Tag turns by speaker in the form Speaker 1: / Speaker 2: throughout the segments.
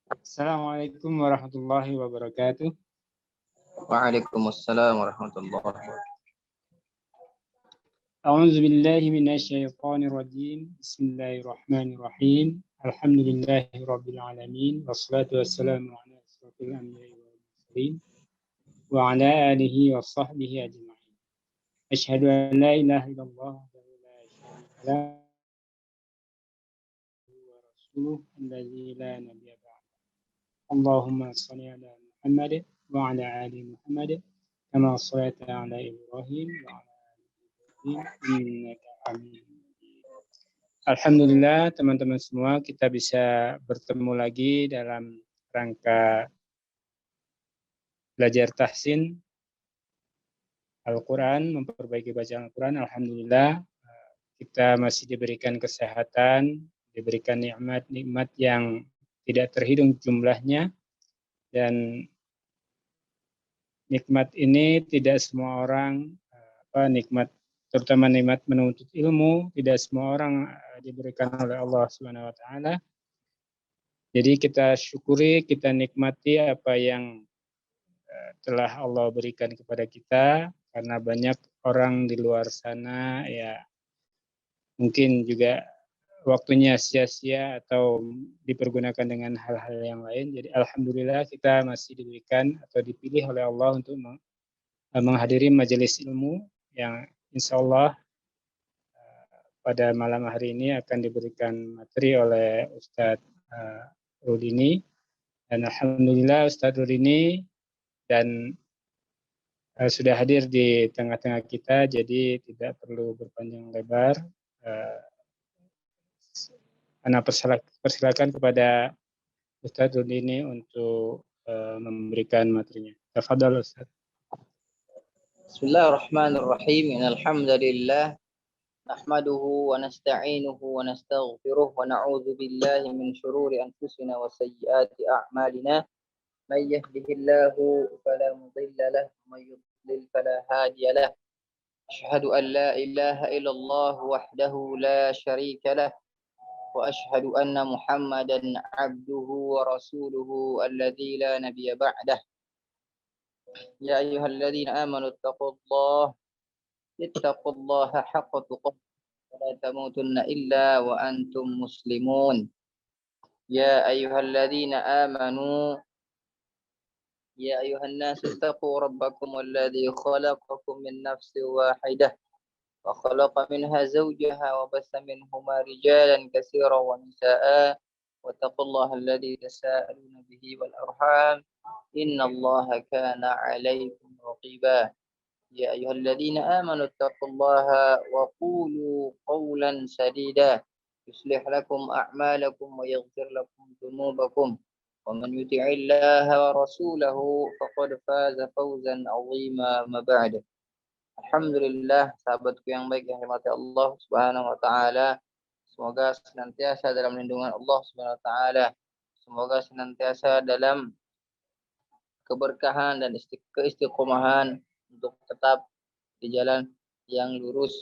Speaker 1: Assalamualaikum warahmatullahi wabarakatuh.
Speaker 2: Waalaikumsalam warahmatullahi wabarakatuh.
Speaker 1: A'udzu billahi minasyaitonir rajim. Bismillahirrahmanirrahim. Alhamdulillahi rabbil alamin. Wassalatu wassalamu ala asyrofil anbiya'i wal mursalin wa ala alihi wa sahbihi ajma'in. Asyhadu an la ilaha illallah wa la syarika lah wa rasuluh allazi la nabiyya ba'da. Allahumma shalli ala Muhammad wa ala ali Muhammad kama shallaita ala Ibrahim wa ala innaka Hamidum Majid. Alhamdulillah teman-teman semua kita bisa bertemu lagi dalam rangka belajar tahsin Al-Quran, memperbaiki bacaan Al-Quran. Alhamdulillah kita masih diberikan kesehatan, diberikan nikmat-nikmat yang tidak terhitung jumlahnya, dan nikmat ini tidak semua orang nikmat, terutama nikmat menuntut ilmu, tidak semua orang diberikan oleh Allah Subhanahu wa taala. Jadi kita syukuri, kita nikmati apa yang telah Allah berikan kepada kita, karena banyak orang di luar sana ya mungkin juga waktunya sia-sia atau dipergunakan dengan hal-hal yang lain. Jadi alhamdulillah kita masih diberikan atau dipilih oleh Allah untuk menghadiri majelis ilmu yang insya Allah pada malam hari ini akan diberikan materi oleh Ustadz Rudini. Dan alhamdulillah Ustadz Rudini dan sudah hadir di tengah-tengah kita, jadi tidak perlu berpanjang lebar. Ana persilakan kepada Ustadz Rudini untuk memberikan materinya. Tafadhol Ustadz.
Speaker 2: Bismillahirrahmanirrahim. Alhamdulillah nahmaduhu wa nasta'inuhu wa nastaghfiruh wa na'udzu billahi min shururi anfusina wa sayyiati a'malina. May yahdihillahu fala mudilla lahu wa may yudlil fala hadiya lahu. Asyhadu an la ilaha illallah wahdahu la syarika lahu wa asyhadu anna Muhammadan 'abduhu wa rasuluhu alladzi la nabiyya ba'dah. Ya ayyuhalladzina amanu ittaqullaha haqqa tuqatih wa la tamutunna illa wa antum muslimun. Ya ayyuhalladzina amanu ya ayyuhan nasu ittaqu rabbakum alladzi khalaqakum min nafsin wahidah wa khalaqa minha zawjaha wa bassa minhuma rijalan katsiran wa nisaa'a wattaqullaha alladzi tasaaluna bihi wal arham innallaha kana 'alaykum raqiba. Ya ayyuhalladzina amanu taqullaha wa qulu qawlan sadida yuslih lakum a'malakum wa yaghfir lakum dhunubakum wa man yuti'illaha wa rasulahu faqad faza fawzan 'azima ma ba'd. Alhamdulillah, sahabatku yang baik yang dirahmati Allah Subhanahu wa taala, semoga senantiasa dalam lindungan Allah Subhanahu wa taala. Semoga senantiasa dalam keberkahan dan keistiqomahan untuk tetap di jalan yang lurus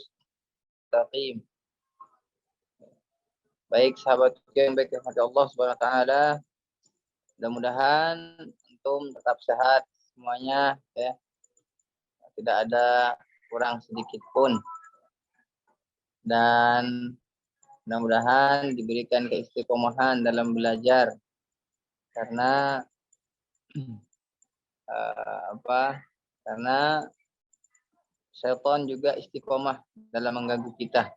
Speaker 2: mustaqim. Baik sahabat yang baik kepada Allah Subhanahu wa taala, mudah-mudahan antum tetap sehat semuanya ya. Tidak ada kurang sedikit pun. Dan mudah-mudahan diberikan keistiqomahan dalam belajar. Karena karena syaitan juga istiqomah dalam mengganggu kita.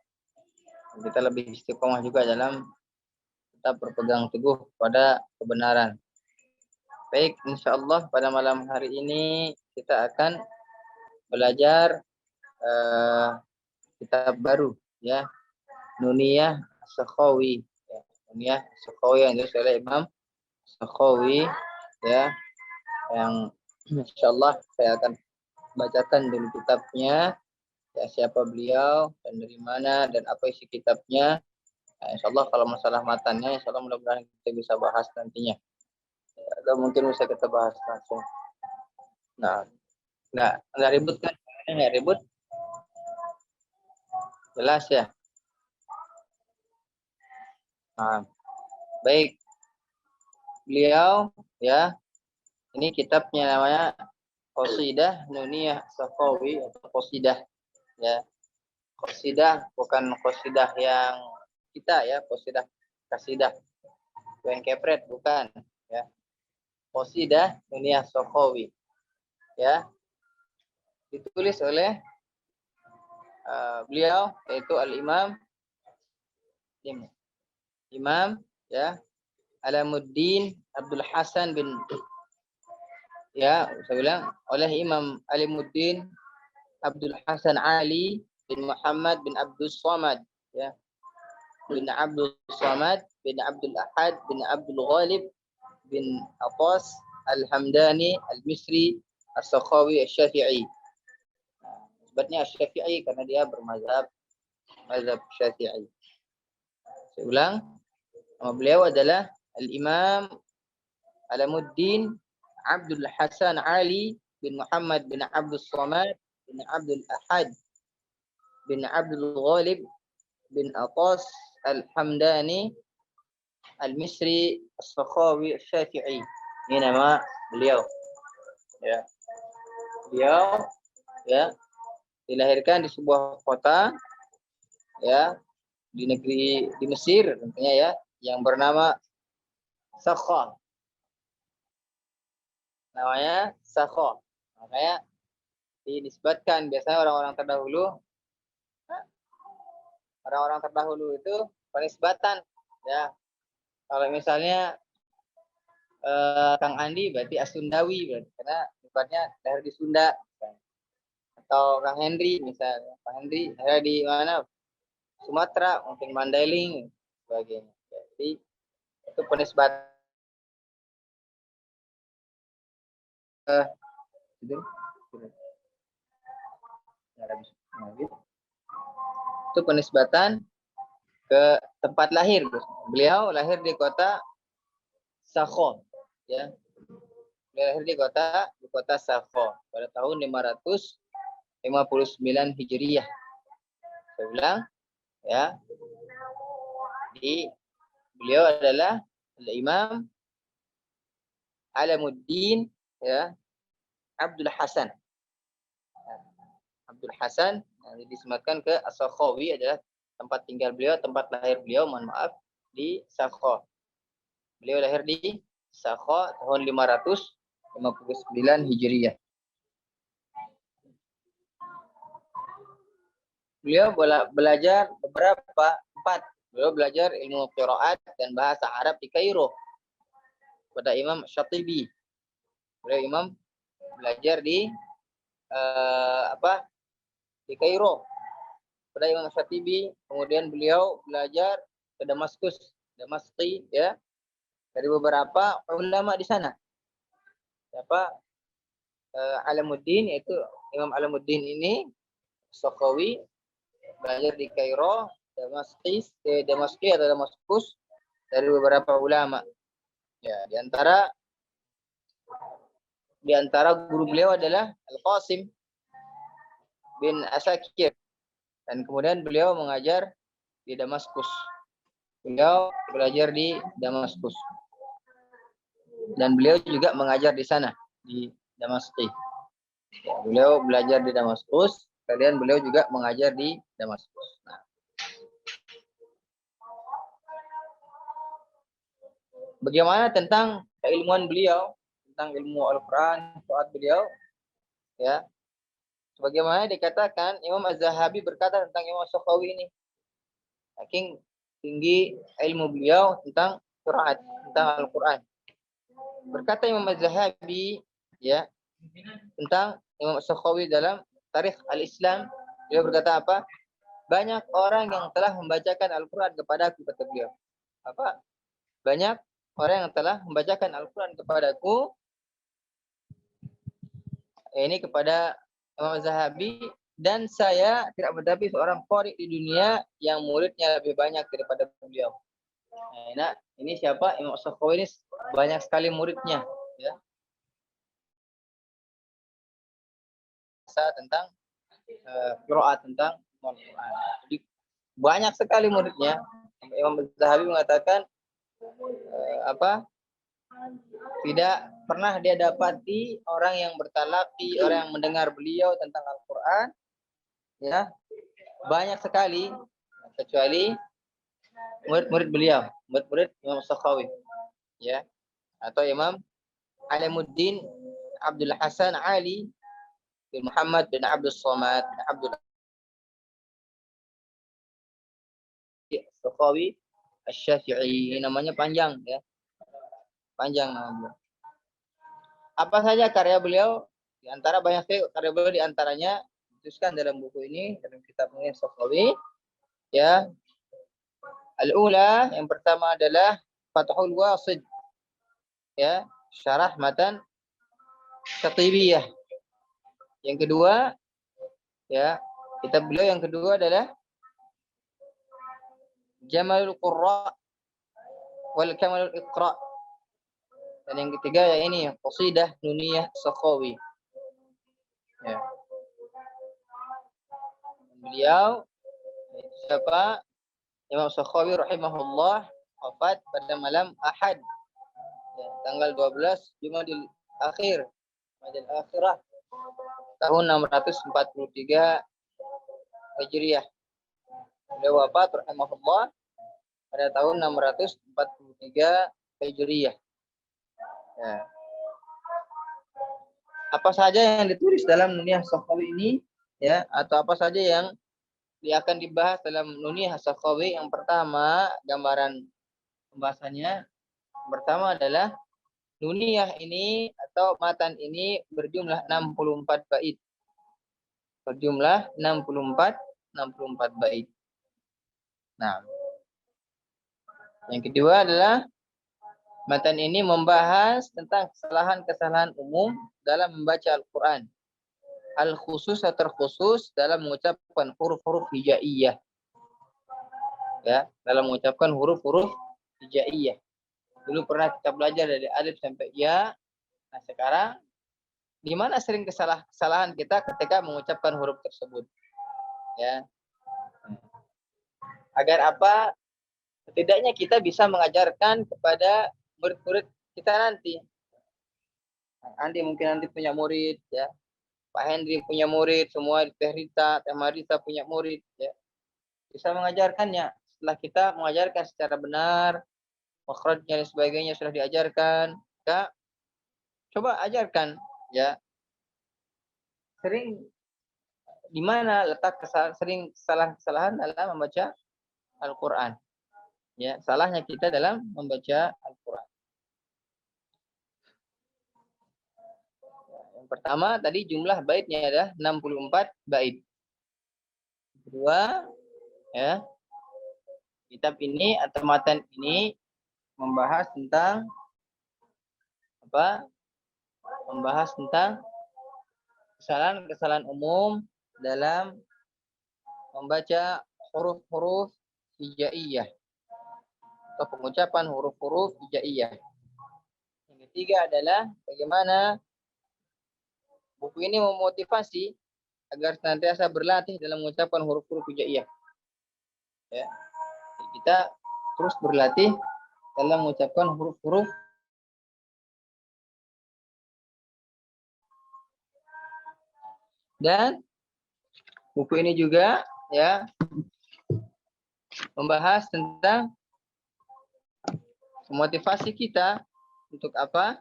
Speaker 2: Kita lebih istiqomah juga dalam tetap berpegang teguh pada kebenaran. Baik, insyaallah pada malam hari ini kita akan belajar kitab baru ya, Nuniyah Sakhawi ya. Nuniyah Sakhawi yang ditulis oleh Imam Sakhawi ya, yang insyaallah saya akan bacakan dulu kitabnya ya, siapa beliau dan dari mana dan apa isi kitabnya. Nah, insyaallah kalau masalah matanya insyaallah mudah-mudahan kita bisa bahas nantinya atau mungkin bisa kita bahas langsung. Nah, nggak ribut kan? Nggak ribut? Jelas ya? Nah, baik. beliau ya, ini kitabnya namanya Qasidah Nuniyah Sakhawi atau qasidah ya. Qasidah bukan qasidah yang kita ya, qasidah kasidah yang kepret bukan ya. Qasidah Nuniyah Sakhawi ya, ditulis oleh beliau yaitu Al-Imam ya Alamuddin Abdul Hasan bin ya, saya bilang oleh Imam Alamuddin Abdul Hasan Ali bin Muhammad bin Abdul Samad ya, bin Abdul Samad bin Abdul Ahad bin Abdul Ghalib bin Atas Al-Hamdani Al-Misri As-Sakhawi Asy-Syafi'i. Sebabnya Asy-Syafi'i karena dia bermazhab Syafi'i. Saya ulang, nama beliau adalah Al-Imam Alamuddin Abdul Hasan Ali bin Muhammad bin Abdul Samad bin Abdul Ahad bin Abdul Ghalib bin Atas Al-Hamdani Al-Misri As-Sakhawi Asy-Syafi'i. Ini nama beliau. Ya. Beliau ya dilahirkan di sebuah kota ya di negeri di Mesir tentunya ya, yang bernama Sakha. Namanya Sakha. Makanya dinisbatkan biasanya orang-orang terdahulu itu penisbatan ya. Kalau misalnya Kang Andi berarti Asundawi berarti karena nisbatnya lahir di Sunda. Atau Kang Henry misalnya, Kang Henry lahir di mana? Sumatera, mungkin Mandailing sebagainya. Jadi itu penisbatan itu penisbatan ke tempat lahir. Beliau lahir di kota Sakha ya. Beliau lahir di kota Sakha pada tahun 559 Hijriah. Saya ulang ya. Jadi beliau adalah Imam Alamuddin ya Abdul Hasan. Abdul Hasan yang disematkan ke As-Sakhawi adalah tempat tinggal beliau, tempat lahir beliau, mohon maaf, di Sakha. Beliau lahir di Sakha tahun 559 Hijriah. Beliau belajar beliau belajar ilmu qiraat dan bahasa Arab di Kairo pada Imam Syatibi. Beliau Imam belajar di di Kairo pada Imam Syatibi. Kemudian beliau belajar ke Damasqi ya, dari beberapa ulama di sana. Siapa? Alamuddin, yaitu Imam Alamuddin ini Sakhawi belajar di Kairo, Damasqi atau Damaskus dari beberapa ulama. Ya, di antara guru beliau adalah Al-Qasim bin Asakir, dan kemudian beliau mengajar di Damaskus. Beliau belajar di Damaskus dan beliau juga mengajar di sana di Damasqi. Ya, beliau belajar di Damaskus, kemudian beliau juga mengajar di Damaskus. Nah, bagaimana tentang keilmuan beliau, tentang ilmu Al-Quran, qiraat beliau, ya. Sebagaimana dikatakan, Imam Az-Zahabi berkata tentang Imam Sakhawi ini, saking tinggi ilmu beliau tentang qiraat, tentang Al-Quran. Berkata Imam Az-Zahabi, ya, tentang Imam Sakhawi dalam Tarikh Al-Islam, beliau berkata apa? Banyak orang yang telah membacakan Al-Quran kepadaku, kata beliau. Apa? Banyak orang yang telah membacakan Al-Quran kepadaku. Ini kepada Imam Az-Zahabi, dan saya tidak mendapati seorang qari di dunia yang muridnya lebih banyak daripada beliau. Nah, ini siapa? Imam Sakhawi ini banyak sekali muridnya, ya. Tentang qiraat, tentang Al-Quran. Jadi banyak sekali muridnya. Imam Az-Zahabi mengatakan Tidak pernah dia dapati orang yang bertalaki, orang yang mendengar beliau tentang Al-Quran, ya banyak sekali, kecuali murid-murid beliau, murid-murid Imam Sakhawi, ya, atau Imam Alimuddin Abdul Hasan Ali bin Muhammad bin Abdul Somad bin Abdul Sakhawi Asy-Syafi'i. Namanya panjang, ya, panjang nama beliau. Apa saja karya beliau? Di antara banyak karya beliau, di antaranya dituliskan dalam buku ini, dalam kitab ini Sakhawi, ya. Al-ula, yang pertama adalah Fathul Wasid, ya, syarah matan Syatibiyah. Yang kedua, ya, kitab beliau yang kedua adalah Jamalul Qurra wal Kamalul Iqra. Dan yang ketiga ya ini Qasidah Nuniyah Sakhawi. Ya. Beliau siapa? Imam Sakhawi rahimahullah wafat pada malam Ahad, ya, tanggal 12 Jumadil Akhir, Jumadil Akhirah, tahun 643 Hijriah. Beliau wafat rahimahullah pada tahun 643 Hijriah. Ya. Apa saja yang ditulis dalam Nuniyah Sakhawi ini, ya, atau apa saja yang akan dibahas dalam Nuniyah Sakhawi? Yang pertama, gambaran pembahasannya pertama adalah Nuniyah ini atau matan ini berjumlah 64 bait. Berjumlah 64 bait. Nah, yang kedua adalah matan ini membahas tentang kesalahan-kesalahan umum dalam membaca Al-Quran. Al-khusus atau terkhusus dalam mengucapkan huruf-huruf hijaiyah. Ya, dalam mengucapkan huruf-huruf hijaiyah. Dulu pernah kita belajar dari alif sampai ya. Nah, sekarang di mana sering kesalahan kita ketika mengucapkan huruf tersebut? Ya. Agar apa? Setidaknya kita bisa mengajarkan kepada murid-murid kita nanti. Andi mungkin nanti punya murid, ya. Pak Hendri punya murid, semua Teh Rita, Teh Marita punya murid, ya. Bisa mengajarkannya. Setelah kita mengajarkan secara benar, makhrajnya dan sebagainya sudah diajarkan, kita coba ajarkan, ya. Sering di mana letak sering kesalahan dalam membaca Al-Quran. Ya, salahnya kita dalam membaca Al-Quran. Yang pertama tadi jumlah baitnya adalah 64 bait. Kedua, ya, kitab ini atau matan ini membahas tentang apa? Membahas tentang kesalahan-kesalahan umum dalam membaca huruf-huruf hijaiyah atau pengucapan huruf-huruf hijaiyah. Yang ketiga adalah bagaimana buku ini memotivasi agar senantiasa berlatih dalam mengucapkan huruf-huruf hijaiyah. Ya. Kita terus berlatih dalam mengucapkan huruf-huruf dan buku ini juga, ya, membahas tentang memotivasi kita untuk apa?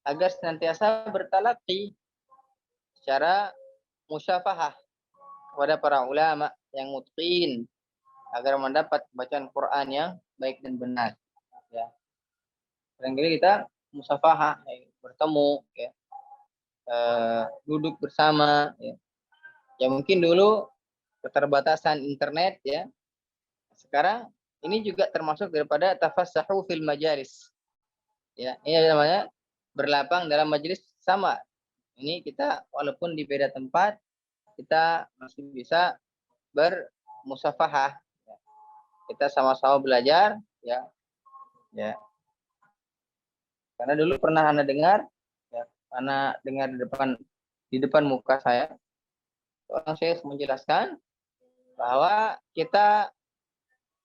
Speaker 2: Agar senantiasa bertalaqi secara musyafahah kepada para ulama yang mutqin agar mendapat bacaan Quran yang baik dan benar. Ya. Barangkali kita musyafahah, bertemu, ya, duduk bersama, ya. Ya mungkin dulu keterbatasan internet, ya. Sekarang ini juga termasuk daripada tafassahu fil majalis. Ya, ini namanya berlapang dalam majelis sama. Ini kita walaupun di beda tempat, kita masih bisa bermusafahah. Ya. Kita sama-sama belajar, ya. Ya. Karena dulu pernah Anda dengar, ya, Anda dengar di depan muka saya, seorang syekh menjelaskan bahwa kita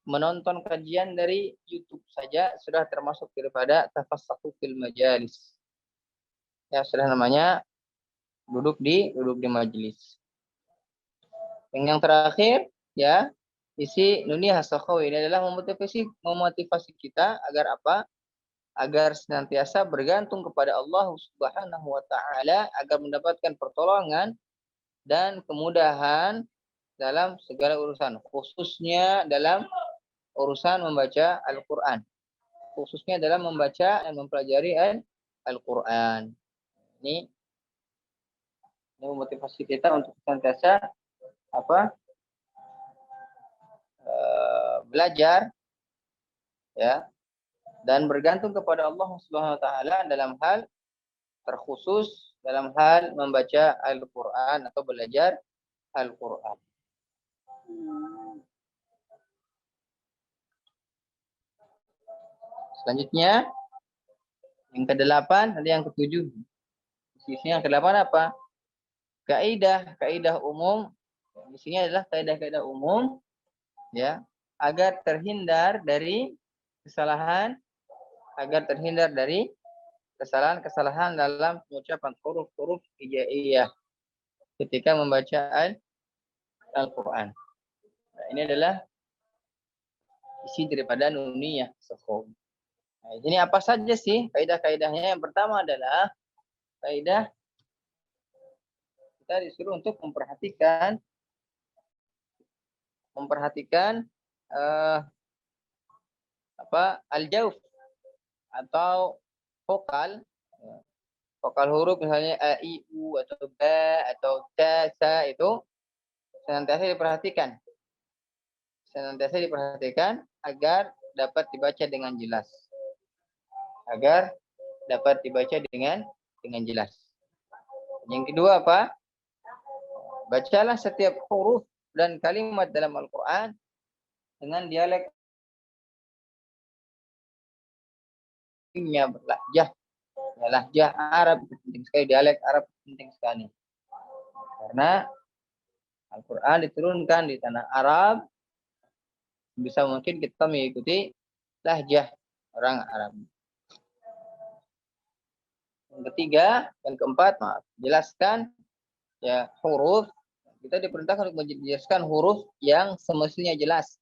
Speaker 2: menonton kajian dari YouTube saja sudah termasuk daripada tafassahu fil majalis. Ya, sudah namanya duduk di majelis. Yang terakhir, ya, isi Nuniyah Sakhawi ini adalah memotivasi kita agar apa? Agar senantiasa bergantung kepada Allah Subhanahu wa taala agar mendapatkan pertolongan dan kemudahan dalam segala urusan, khususnya dalam urusan membaca Al-Qur'an. Khususnya dalam membaca dan mempelajari Al-Qur'an. Ini memotivasi kita untuk senantiasa apa? Belajar ya dan bergantung kepada Allah Subhanahu wa taala dalam hal terkhusus dalam hal membaca Al-Qur'an atau belajar Al-Qur'an. Selanjutnya yang ke-8 nanti yang ke-7. Isinya yang ke-8 apa? Kaidah umum. Isinya adalah kaidah-kaidah umum ya agar terhindar dari kesalahan kesalahan dalam pengucapan huruf-huruf hijaiyah ketika membaca Al-Qur'an. Nah, ini adalah isi daripada Nuniyah Sakhawi. Nah, ini apa saja sih kaidah-kaidahnya? Yang pertama adalah kaidah kita disuruh untuk memperhatikan al-jauf atau vokal huruf misalnya a, i, u atau ba atau ta, sa itu senantiasa diperhatikan agar dapat dibaca dengan jelas. Yang kedua apa? Bacalah setiap huruf dan kalimat dalam Al-Qur'an dengan dialek berlahjah. Lahjah Arab itu penting sekali, dialek Arab penting sekali. Karena Al-Qur'an diturunkan di tanah Arab, bisa mungkin kita mengikuti lahjah orang Arab. Yang keempat, jelaskan ya huruf. Kita diperintahkan untuk menjelaskan huruf yang semestinya jelas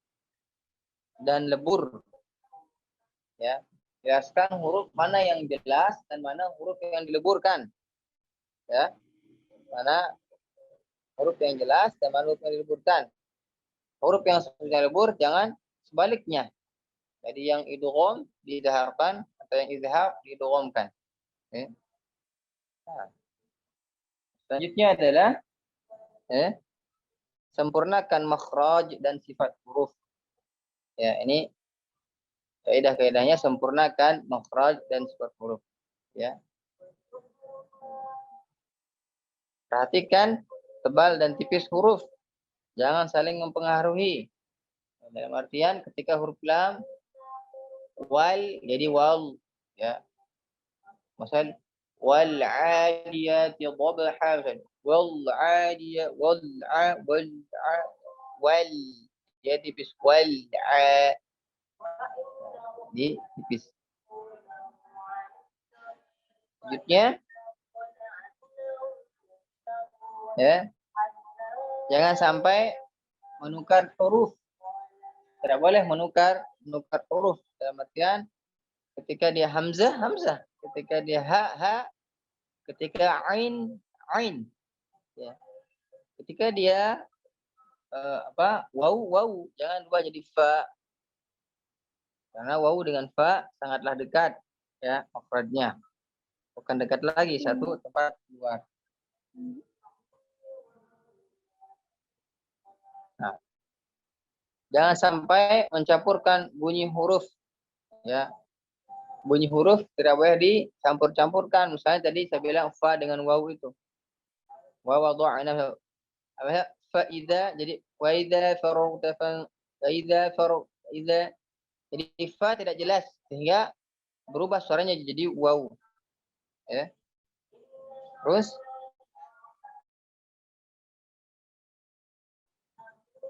Speaker 2: dan lebur. Ya, jelaskan huruf mana yang jelas dan mana huruf yang dileburkan. Ya, mana huruf yang jelas dan mana huruf yang dileburkan. Huruf yang semestinya lebur, jangan sebaliknya. Jadi yang idgham diidghamkan atau yang izhar diidghamkan. Okay. Nah. Selanjutnya adalah sempurnakan makhraj dan sifat huruf. Ya, ini kaidah-kaidahnya sempurnakan makhraj dan sifat huruf. Ya. Perhatikan tebal dan tipis huruf. Jangan saling mempengaruhi. Dalam artian ketika huruf lam wal jadi wal ya. Misal wal 'adiyati dhabha wal 'adiyah wal jadi tipis wal di tipis. Selanjutnya ya. Jangan sampai menukar huruf. Tidak boleh menukar huruf. Dalam artian ketika dia hamzah, ketika dia ha, ketika ain. Ya. Ketika dia waw, jangan lupa jadi fa. Karena waw dengan fa sangatlah dekat ya makhrajnya. Bukan dekat lagi satu tempat luar. Nah, jangan sampai mencampurkan bunyi huruf. Ya. Bunyi huruf tidak boleh dicampur-campurkan. Misalnya tadi saya bilang fa dengan waw itu. Wa wada'na fa idza jadi wa idza faragta fa idza jadi fa tidak jelas sehingga berubah suaranya jadi waw. Ya. Terus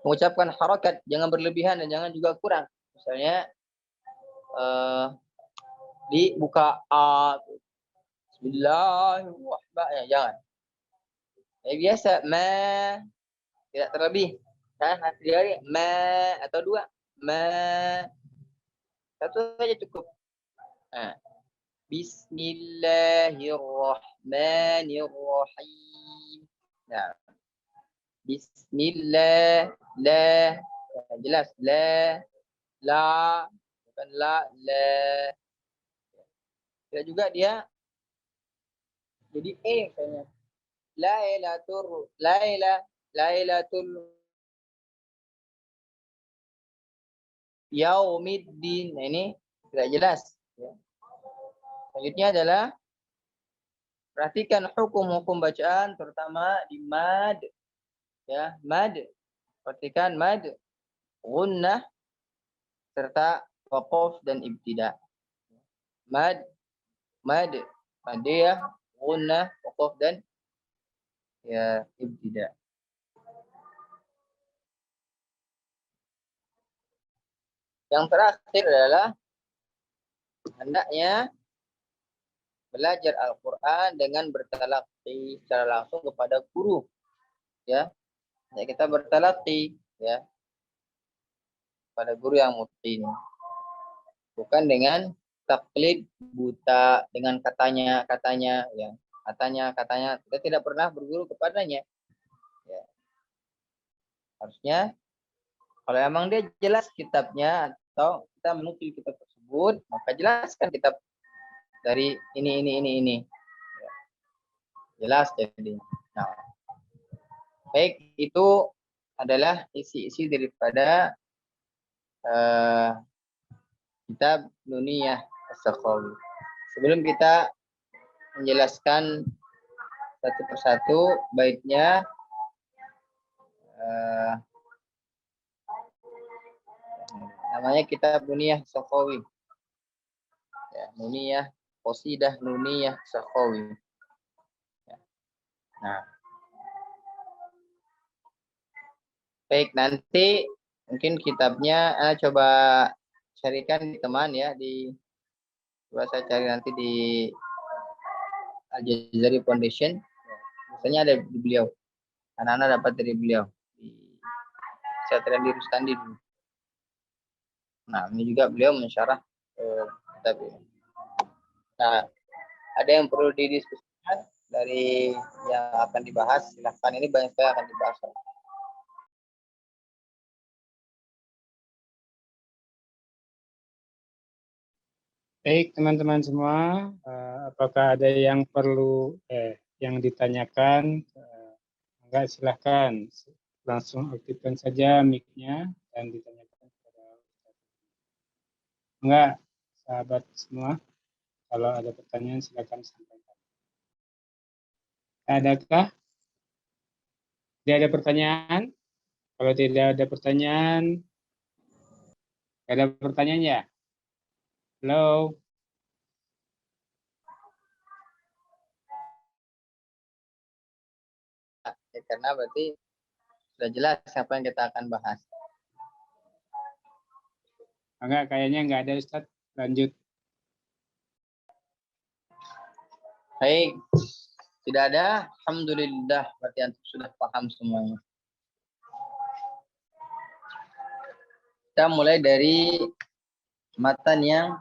Speaker 2: mengucapkan harakat, jangan berlebihan dan jangan juga kurang. Misalnya dibuka a, Bismillahirrahmanirrahim, jangan. Biasa ma, tidak terlebih. Kan hati jari ma atau dua, ma satu saja cukup. Bismillahirrahmanirrahim. Nah, Bismillah, la, jelas, la, bukan la. Tidak juga dia jadi misalnya. Lailatul yaumiddin. Nah, ini tidak jelas. Ya. Selanjutnya adalah perhatikan hukum-hukum bacaan, terutama di mad. Ya, mad. Perhatikan mad, gunnah, serta waqaf dan ibtida. Mad, madiyah, gunnah, waqaf dan ya ibtida. Yang terakhir adalah hendaknya belajar Al-Quran dengan bertalaqi secara langsung kepada guru. Ya, kita bertalaqi ya pada guru yang mutqin. Bukan dengan taklid buta dengan katanya ya. Katanya kita tidak pernah berguru kepadanya. Ya. Harusnya kalau emang dia jelas kitabnya atau kita menukil kitab tersebut, maka jelaskan kitab dari ini. Ya. Jelas jadi. Nah, baik, itu adalah isi-isi daripada kitab Nuniyah As-Sakhawi. Sebelum kita menjelaskan satu persatu baitnya, namanya kitab Nuniyah As-Sakhawi. Ya, Nuniyah, Qasidah Nuniyah As-Sakhawi. Ya. Nah, baik, nanti mungkin kitabnya coba carikan di teman ya, coba saya cari nanti di Al-Jazari Foundation. Biasanya ada di beliau. Anak-anak dapat dari beliau. Di Satria di Rustandi dulu. Nah, ini juga beliau mensyarah kitab ini. Nah, ada yang perlu didiskusikan dari yang akan dibahas? Silahkan, ini banyak sekali akan dibahas.
Speaker 1: Baik, teman-teman semua, apakah ada yang perlu yang ditanyakan? Enggak, silahkan langsung aktifkan saja mic-nya dan ditanyakan kepada Ustaz. Enggak, sahabat semua, kalau ada pertanyaan silakan sampaikan. Adakah? Tidak ada pertanyaan? Kalau tidak ada pertanyaan, tidak ada pertanyaan ya? Halo?
Speaker 2: Ya, karena berarti sudah jelas apa yang kita akan bahas.
Speaker 1: Enggak, kayaknya enggak ada, Ustaz. Lanjut.
Speaker 2: Baik, tidak ada. Alhamdulillah, berarti antum sudah paham semuanya. Kita mulai dari matan yang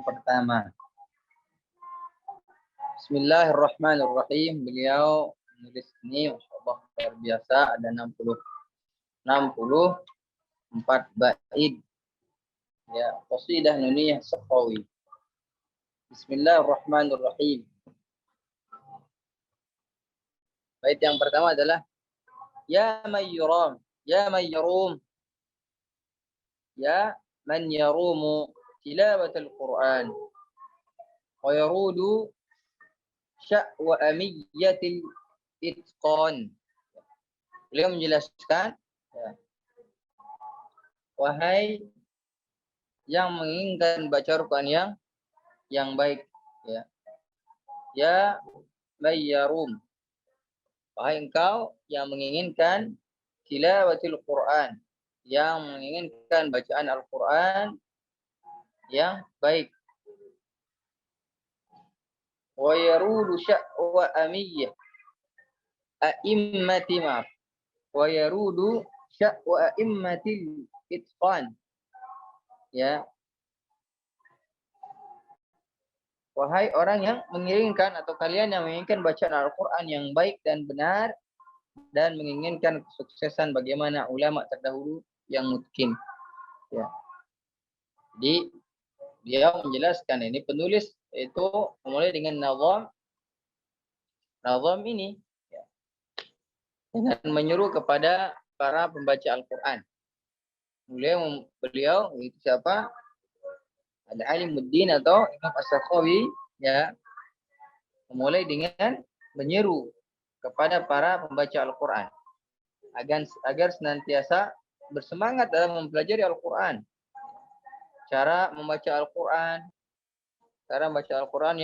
Speaker 2: pertama. Bismillahirrahmanirrahim. Beliau menulis ini, masyaallah luar biasa, ada 64 bait. Ya, qasidah Nuniyah As-Sakhawi. Bismillahirrahmanirrahim. Bait yang pertama adalah ya man yuram, ya man yarum, ya man yarumu tilawat al-Quran wa yarudu sya'wa amiyatil itqan. Beliau menjelaskan, ya, wahai yang menginginkan baca Al-Quran yang baik, ya mayyarum, wahai engkau yang menginginkan tilawatil Quran, yang menginginkan bacaan Al-Quran yang baik. Wa yarudu sya'wa amiyyah a'immati maaf. Wa yarudu sya'wa a'immatil itqan. Ya. Wahai orang yang menginginkan atau kalian yang menginginkan bacaan Al-Quran yang baik dan benar dan menginginkan kesuksesan bagaimana ulama terdahulu yang mungkin. Ya. Jadi dia menjelaskan ini penulis itu memulai dengan nazam ini ya, dengan menyuruh kepada para pembaca Al-Quran. Beliau itu siapa? Al-Alimuddin atau Imam As-Sakhawi ya, memulai dengan menyeru kepada para pembaca Al-Quran agar senantiasa bersemangat dalam mempelajari Al-Quran. Cara membaca Al-Quran, cara membaca Al-Quran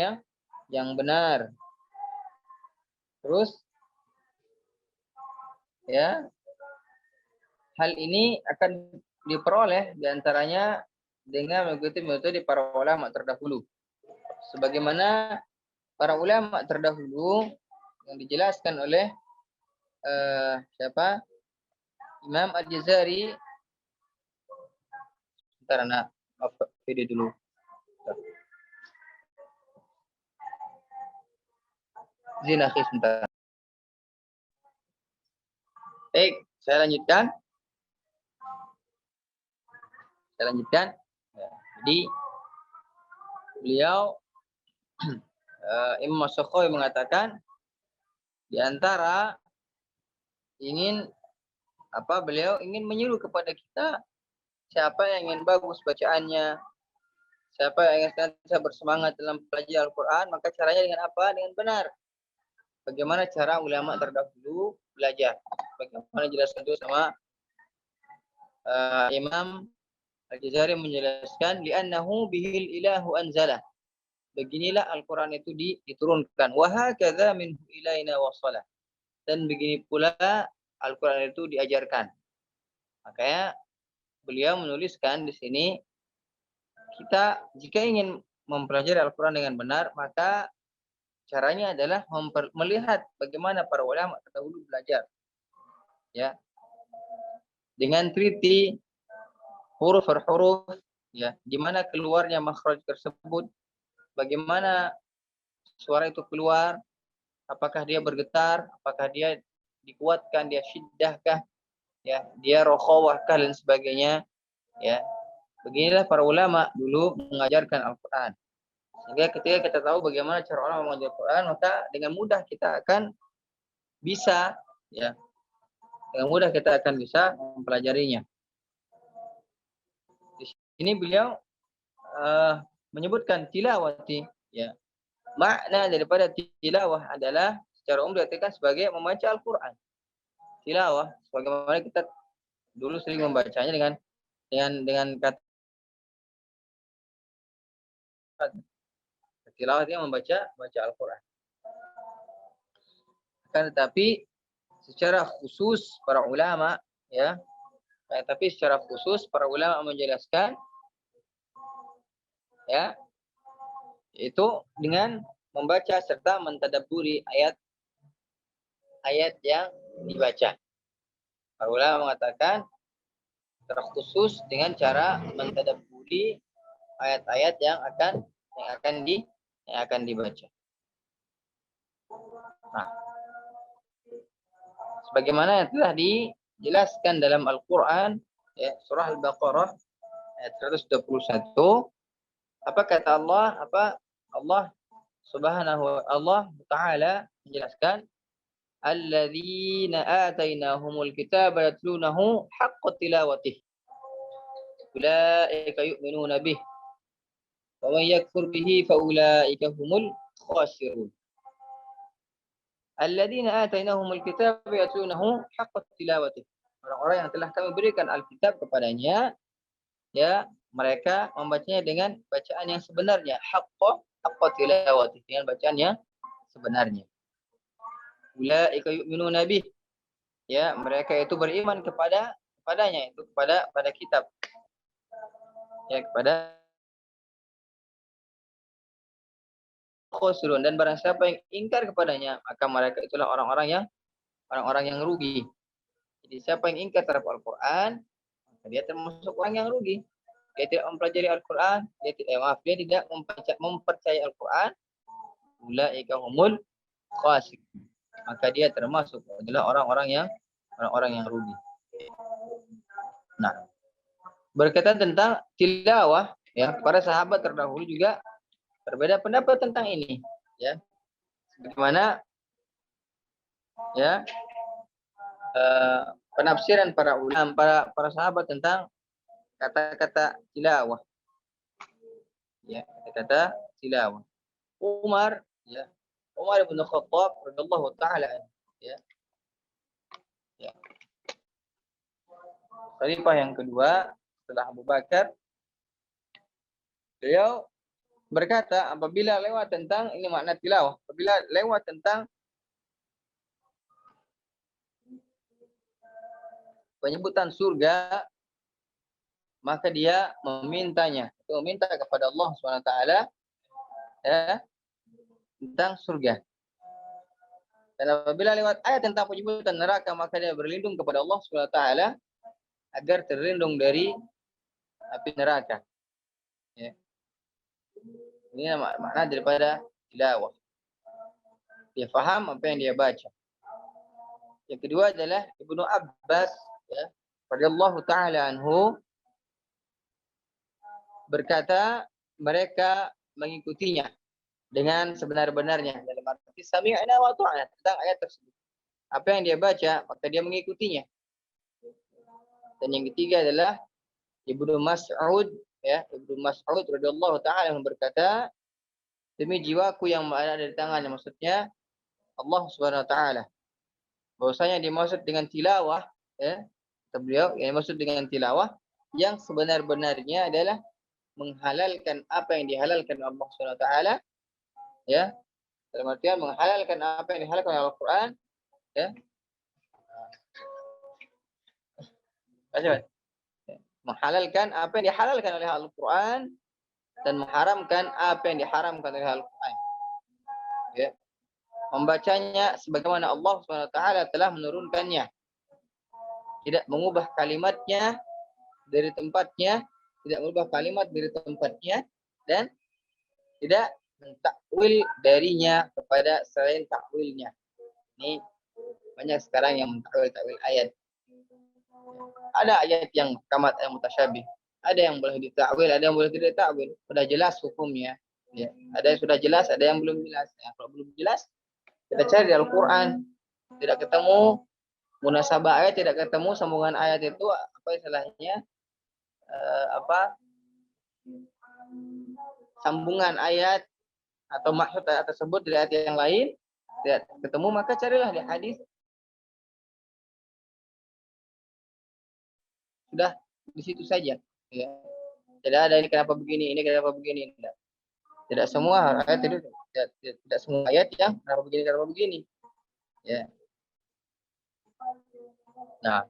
Speaker 2: yang benar. Terus ya, hal ini akan diperoleh diantaranya dengan mengikuti metode para ulama terdahulu. Sebagaimana para ulama terdahulu yang dijelaskan oleh siapa? Imam Al-Jazari. Sebentar anak, video dulu. Izin akhi sebentar. Baik, saya lanjutkan. Ya, jadi beliau Imam As-Sakhawi mengatakan di antara beliau ingin menyuruh kepada kita, siapa yang ingin bagus bacaannya, siapa yang ingin senantiasa bersemangat dalam belajar Al-Quran, maka caranya dengan apa? Dengan benar. Bagaimana cara ulama terdahulu belajar? Bagaimana jelaskan itu sama Imam Al-Jazari menjelaskan, li'annahu bihil ilahu anzalah. Beginilah Al-Quran itu diturunkan. Wa hakadha minhu ilaina wasalah. Dan begini pula Al-Quran itu diajarkan. Makanya beliau menuliskan di sini, kita jika ingin mempelajari Al-Quran dengan benar, maka caranya adalah melihat bagaimana para ulama terdahulu belajar. Ya. Dengan teliti huruf per huruf, ya, di mana keluarnya makhraj tersebut, bagaimana suara itu keluar, apakah dia bergetar, apakah dia dikuatkan, dia syiddahkah, ya, dia rokhawahkah dan sebagainya, ya. Beginilah para ulama dulu mengajarkan Al-Quran. Sehingga ketika kita tahu bagaimana cara orang mengajar Al-Quran, maka dengan mudah kita akan bisa, ya, dengan mudah kita akan bisa mempelajarinya. Di sini beliau menyebutkan tilawati, ya. Makna daripada tilawah adalah secara umum diartikan sebagai membaca Al-Quran. Tilawah, sebagaimana kita dulu sering membacanya dengan kata tilawah, dia membaca Al-Quran. Akan tetapi secara khusus para ulama, ya, menjelaskan, ya, itu dengan membaca serta mentadabburi ayat yang dibaca. Para ulama mengatakan secara khusus dengan cara mentadabburi ayat-ayat yang akan dibaca. Nah, sebagaimana yang telah dijelaskan dalam Al-Quran, ya, surah Al-Baqarah ayat 121, apa kata Allah? Allah Subhanahu wa Ta'ala menjelaskan, alladzina atainahumul kitaba yatlunahu haqqa tilawatih ulaika yu'minuna bih wa man yakfur bihi fa ulaika humul khasirun. Alladzina atainahumul kitaba yatlunahu haqqa tilawatih. Orang-orang yang telah kami berikan Alkitab kepadanya, ya, mereka membacanya dengan bacaan yang sebenarnya, haqqa tilawatih, dengan bacaan yang sebenarnya. Ulaika yu'minuna bih. ya mereka itu beriman kepadanya, itu pada kitab, ya kepada khusrun, dan barang siapa yang ingkar kepadanya maka mereka itulah orang-orang yang rugi. Jadi siapa yang ingkar terhadap Al-Quran maka dia termasuk orang yang rugi. Dia tidak mempelajari Al-Quran, dia tidak mempercayai Al-Quran, ulaika humul khasik, maka dia termasuk adalah orang-orang yang rugi. Nah, berkaitan tentang tilawah, ya para sahabat terdahulu juga berbeda pendapat tentang ini, ya. Bagaimana ya penafsiran para ulama, para sahabat tentang kata-kata tilawah, ya kata-kata tilawah. Umar bin Khattab radhiyallahu taala, ya khalifah yang kedua setelah Abu Bakar, beliau berkata apabila lewat tentang ini makna tilawah, apabila lewat tentang penyebutan surga maka dia meminta kepada Allah SWT ya tentang surga. Dan apabila lewat ayat tentang penyebutan neraka maka dia berlindung kepada Allah SWT agar terlindung dari api neraka. Ya. Ini makna daripada tilawah. Dia faham apa yang dia baca. Yang kedua adalah Ibnu Abbas, ya, radhiyallahu taala anhu berkata mereka mengikutinya dengan sebenar-benarnya dalam arti sami'na wa ta'na tentang ayat tersebut. Apa yang dia baca maka dia mengikutinya. Dan yang ketiga adalah Ibnu Mas'ud, ya, Ibnu Mas'ud radhiyallahu taala berkata, demi jiwaku yang ada di tangannya, maksudnya Allah Subhanahu wa taala. Bahwasanya dimaksud dengan tilawah, ya, kata beliau, yang dimaksud dengan tilawah yang sebenar-benarnya adalah menghalalkan apa yang dihalalkan Allah Subhanahu wa taala, ya. Dalam artian menghalalkan apa yang dihalalkan oleh Al-Qur'an, ya. Menghalalkan apa yang dihalalkan oleh Al-Qur'an dan mengharamkan apa yang diharamkan oleh Al-Qur'an. Ya. Membacanya sebagaimana Allah Subhanahu wa taala telah menurunkannya. Tidak mengubah kalimatnya dari tempatnya, dan tidak mentakwil darinya kepada selain takwilnya. Ini banyak sekarang yang mentakwil ayat. Ada ayat yang kamat yang mutasyabih, ada yang boleh ditakwil, ada yang boleh tidak ditakwil. Sudah jelas hukumnya. Ya. Ada yang sudah jelas, ada yang belum jelas. Ya, kalau belum jelas, kita cari di Al-Quran, tidak ketemu munasabah ayat, tidak ketemu sambungan ayat itu apa istilahnya, sambungan ayat atau maksud ayat tersebut dari ayat yang lain tidak ketemu, maka carilah di hadis. Sudah di situ saja, ya. Tidak ada ini kenapa begini, ini kenapa begini, tidak semua ayat itu, tidak semua ayat yang kenapa begini, ya. Nah,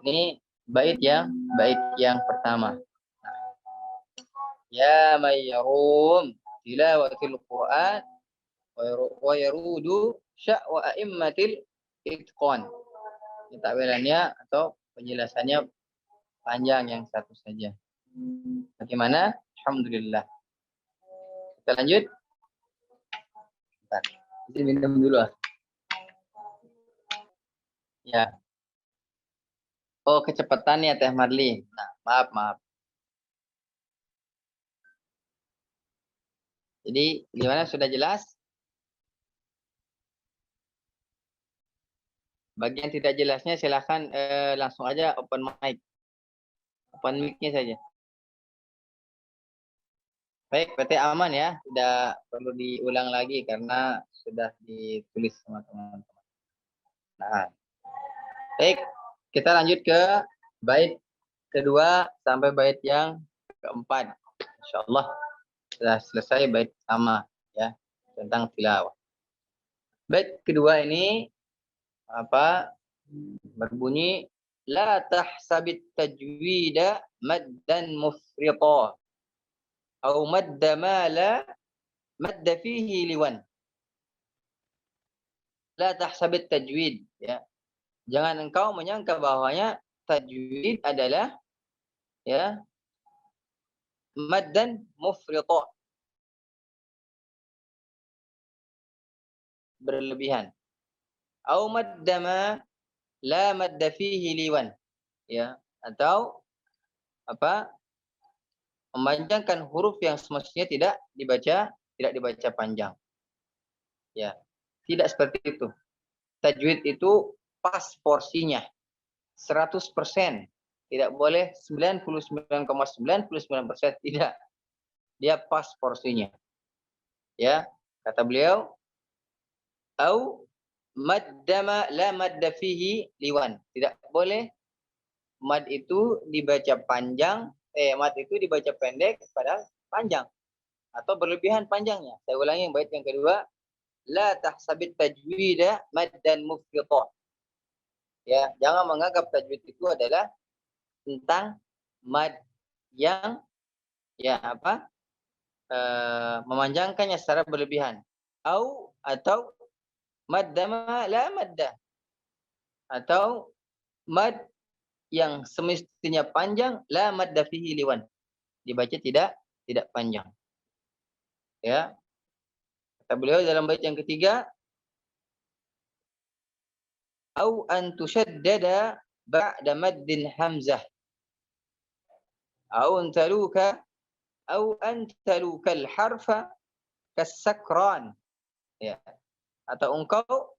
Speaker 2: ini bait yang pertama. Ya mayyarum tilawatil Qur'an wa yarudu sya'wa a'immatil itqan. Takwilannya atau penjelasannya panjang, yang satu saja. Bagaimana? Alhamdulillah. Kita lanjut. Bentar. Kita minum dulu. Ya. Oh, kecepatannya Teh Marli. Nah, maaf. Jadi, gimana, sudah jelas? Bagian tidak jelasnya silakan langsung aja open mic-nya saja. Baik, PT aman ya, tidak perlu diulang lagi karena sudah ditulis sama teman-teman. Nah, baik, kita lanjut ke bait kedua sampai bait yang keempat. Insyaallah sudah selesai bait sama, ya, tentang tilawah. Bait kedua ini berbunyi la tahsabit tajwida maddan mufrita atau madda ma la madda fihi liwan. La tahsabit tajwid, ya. Jangan engkau menyangka bahwanya tajwid adalah ya maddan mufrita, berlebihan. Au madda ma la madda fihi liwan, ya, atau apa? Memanjangkan huruf yang semestinya tidak dibaca panjang. Ya. Tidak seperti itu. Tajwid itu pas porsinya. 100%. Tidak boleh 99,99% tidak. Dia pas porsinya. Ya, kata beliau, au maddama la madda fihi liwan. Tidak boleh mad itu dibaca panjang, mad itu dibaca pendek padahal panjang atau berlebihan panjangnya. Saya ulangi bait yang kedua, la tahsabit tajwida maddan mufrita. Ya, jangan menganggap tajwid itu adalah tentang mad yang ya apa? Memanjangkannya secara berlebihan. Atau madda ma la madda. Atau mad yang semestinya panjang la madda fihi liwan. Dibaca tidak panjang. Ya. Kata beliau dalam bait yang ketiga, au an tushaddada ba'da maddin hamzah. Au antaluka al-harfa kasakran. Ya. Atau engkau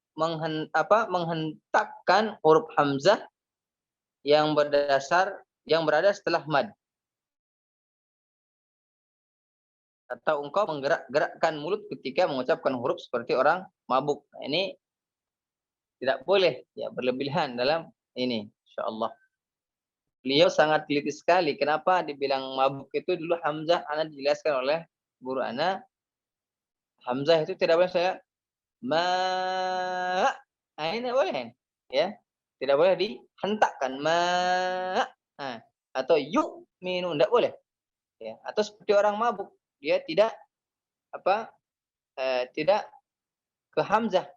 Speaker 2: menghentakkan huruf hamzah yang berada setelah mad. Atau engkau menggerak-gerakkan mulut ketika mengucapkan huruf seperti orang mabuk. Nah, ini tidak boleh ya, berlebihan dalam ini, insyaallah. Beliau sangat teliti sekali. Kenapa dibilang mabuk itu dulu hamzah, ana dijelaskan oleh guru ana. Hamzah itu tidak boleh saya ma. Nah, ini tidak boleh. Ya. Tidak boleh dihentakkan ma. Nah, atau yu'minu, tidak boleh. Ya. Atau seperti orang mabuk, dia tidak tidak ke hamzah,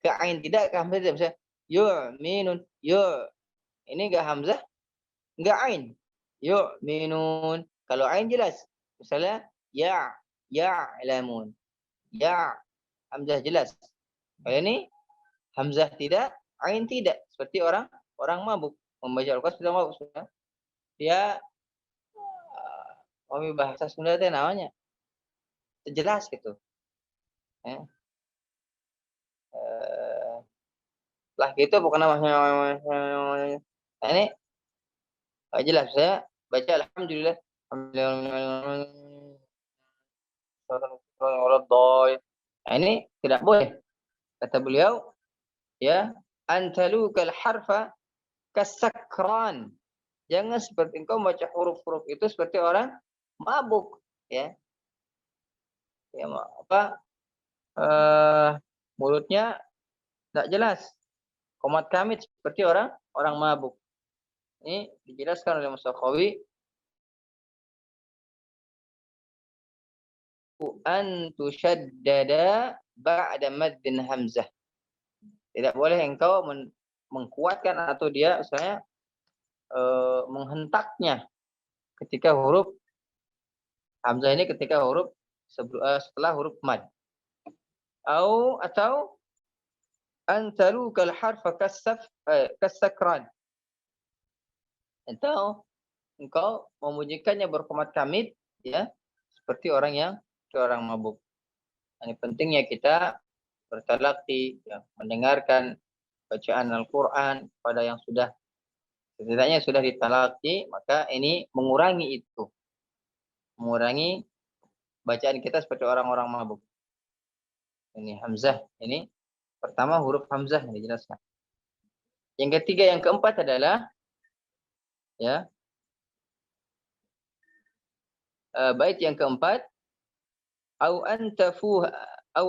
Speaker 2: ke ain, tidak ke hamzah, tidak bisa yu'minun, ini enggak hamzah, enggak ain. Yu'minun. Kalau ain jelas. Misalnya ya'lamun. Ya, hamzah jelas. Kalau ini hamzah tidak, ain tidak. Seperti orang mabuk membaca Al-Qur'an sudah mabuk sudah. Dia bahasa Sunda itu namanya jelas gitu. Ya. Lah gitu bukan namanya. Nah, ini jelas saya baca alhamdulillah. Nah, ini tidak boleh. Kata beliau, ya, antalukal harfa kasakran. Jangan seperti engkau membaca huruf-huruf itu seperti orang mabuk, ya. Ya, mulutnya tidak jelas. Qomat kamit seperti orang mabuk. Ini dijelaskan oleh Musakhawi, an tushaddada ba'da maddin hamzah. Tidak boleh engkau mengkuatkan atau dia misalnya menghentaknya ketika huruf hamzah ini ketika huruf setelah huruf mad. Atau antalukal harfa kasakran. Atau engkau membunyikannya berqomat kamit, ya, seperti orang mabuk. Ini pentingnya kita bertalaqi, ya, mendengarkan bacaan Al-Qur'an pada yang setidaknya sudah ditalaqi, maka ini mengurangi itu. Mengurangi bacaan kita seperti orang-orang mabuk. Ini hamzah, ini pertama huruf hamzah yang dijelaskan. Yang ketiga, yang keempat adalah ya bait yang keempat, au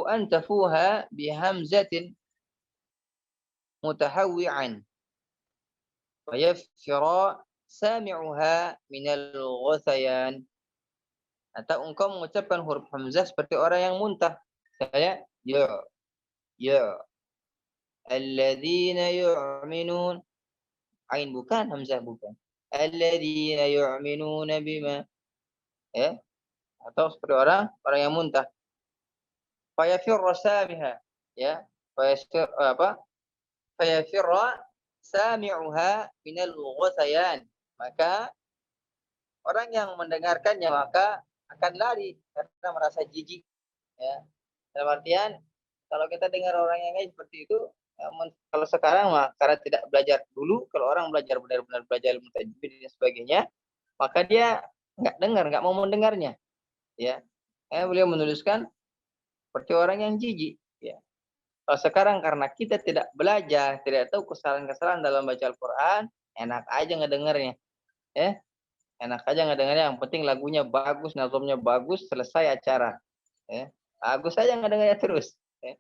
Speaker 2: antafuha bi hamzatin mutahawwi'an. Fayaffira sami'uha minal ghuthayan. Atau engkau mengucapkan huruf hamzah seperti orang yang muntah. Saya ya. Alladzina yu'minun. Ain bukan, hamzah bukan. Alladzina yu'minuna bima. Ya. Atau seperti orang yang muntah. Fayafirra samiha. Ya. Fayafirra sami'uha minal ghuthayan. Maka orang yang mendengarkannya maka akan lari karena merasa jijik. Ya. Dalam artian kalau kita dengar orang yang lain seperti itu, kalau sekarang mah karena tidak belajar dulu, kalau orang belajar benar-benar belajar ilmu tajwid dan sebagainya, maka dia nggak dengar, nggak mau mendengarnya. Ya, beliau menuliskan seperti orang yang jijik. Ya. Kalau sekarang karena kita tidak belajar, tidak tahu kesalahan-kesalahan dalam baca Al-Quran, enak aja ngedengarnya. Ya, enak aja ngedengarnya. Yang penting lagunya bagus, nazomnya bagus, selesai acara. Ya. Bagus aja ngedengarnya terus. Ya.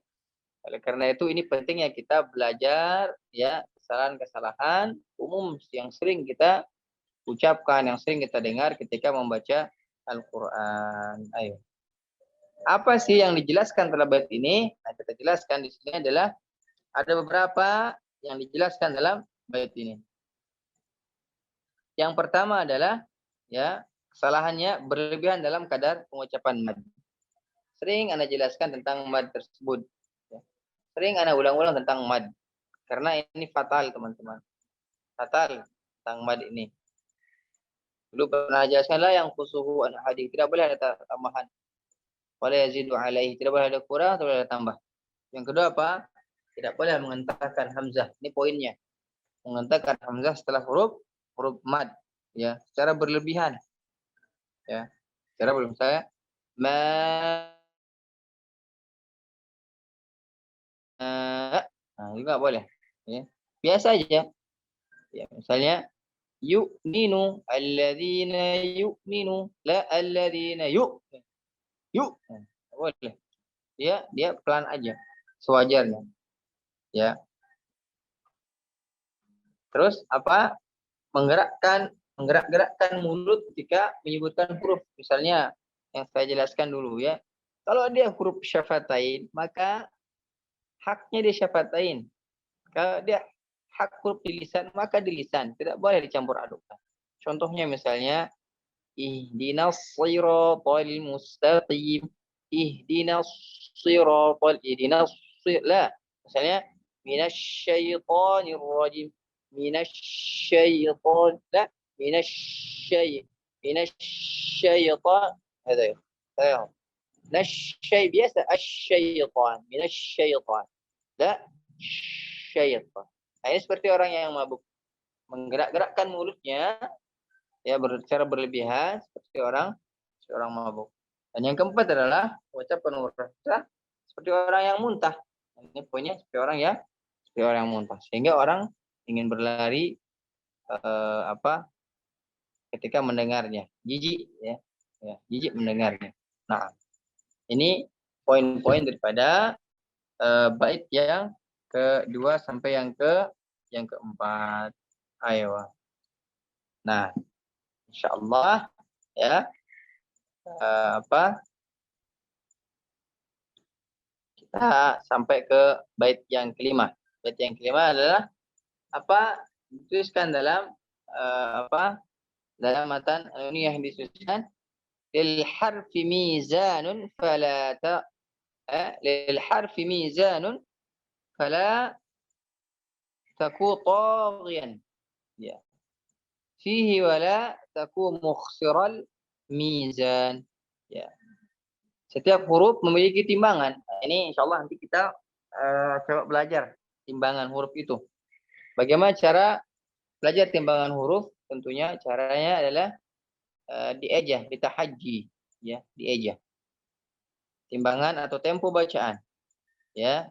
Speaker 2: Oleh karena itu ini pentingnya kita belajar ya kesalahan-kesalahan umum yang sering kita ucapkan, yang sering kita dengar ketika membaca Al-Quran. Ayo. Apa sih yang dijelaskan dalam bait ini? Nah, kita jelaskan di sini adalah ada beberapa yang dijelaskan dalam bait ini. Yang pertama adalah ya kesalahannya berlebihan dalam kadar pengucapan mad. Sering Anda jelaskan tentang mad tersebut. Sering Anda ulang-ulang tentang mad. Karena ini fatal, teman-teman. Fatal tentang mad ini. Dulu pernah jelaskanlah yang khusuhu an hadis. Tidak boleh ada tambahan. Wala yazidu alaihi. Tidak boleh ada kurang, tidak boleh ada tambah. Yang kedua apa? Tidak boleh mengentakkan hamzah. Ini poinnya. Mengentakkan hamzah setelah huruf mad. Ya, secara berlebihan. Ya, secara berlebihan. Saya nah, juga boleh. Ya. Biasa aja. Ya, misalnya yu'minu alladzina yu'minu la alladzina boleh. Dia pelan aja sewajarnya. Ya. Terus apa? Menggerak-gerakkan mulut ketika menyebutkan huruf. Misalnya yang saya jelaskan dulu ya. Kalau dia huruf syafatain, maka haknya di syafatain. Kalau dia hak huruf di lisan, maka di lisan. Tidak boleh dicampur adukkan. Contohnya misalnya, ihdinas siratal mustaqim. Ihdinas siratal la. Misalnya, minasyaitonir rajim. Minasyaiton la. Minasyaiton. Ada ya. Nasyai biasa. Asyaiton. Minasyaiton. La. Syaitan. Nah, ini seperti orang yang mabuk. Menggerak-gerakkan mulutnya ya secara berlebihan seperti orang mabuk. Dan yang keempat adalah mengucapkan huruf seperti orang yang muntah. Ini poinnya seperti orang yang muntah. Sehingga orang ingin berlari ketika mendengarnya. Jijik ya. Jijik mendengarnya. Nah, ini poin-poin daripada bait yang kedua sampai yang keempat. Ayo. Nah, insyaallah ya kita sampai ke bait yang kelima. Bait yang kelima adalah dituliskan dalam dalam matan Al-Uniyah yang dituliskan lil harfi mizanun fala lil harfi mizanun fala taku taghiyan. Ya. Fihi wala taku mukhsiral mizan. Ya. Setiap huruf memiliki timbangan. Ini insyaallah nanti kita coba belajar timbangan huruf itu. Bagaimana cara belajar timbangan huruf? Tentunya caranya adalah diejah, ditahajji, ya, diejah. Timbangan atau tempo bacaan. Ya.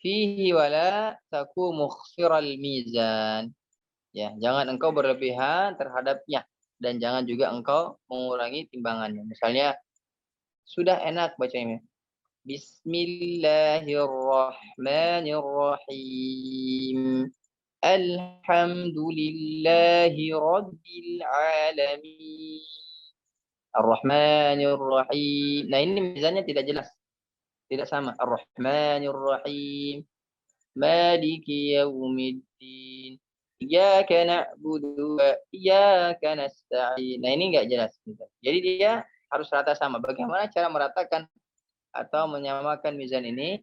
Speaker 2: Fihi wala taku mukhsiral mizan. Ya, jangan engkau berlebihan terhadapnya dan jangan juga engkau mengurangi timbangannya. Misalnya sudah enak bacanya. Bismillahirrahmanirrahim. Alhamdulillahi Rabbil Alamin. Ar-Rahmanir Rahim. Nah, ini mizannya tidak jelas. Tidak sama. Ar-Rahmanir Rahim. Maliki Yaumiddin. Iyyaka na'budu wa iyyaka nasta'in. Nah, ini enggak jelas. Jadi dia harus rata sama. Bagaimana cara meratakan atau menyamakan mizan ini?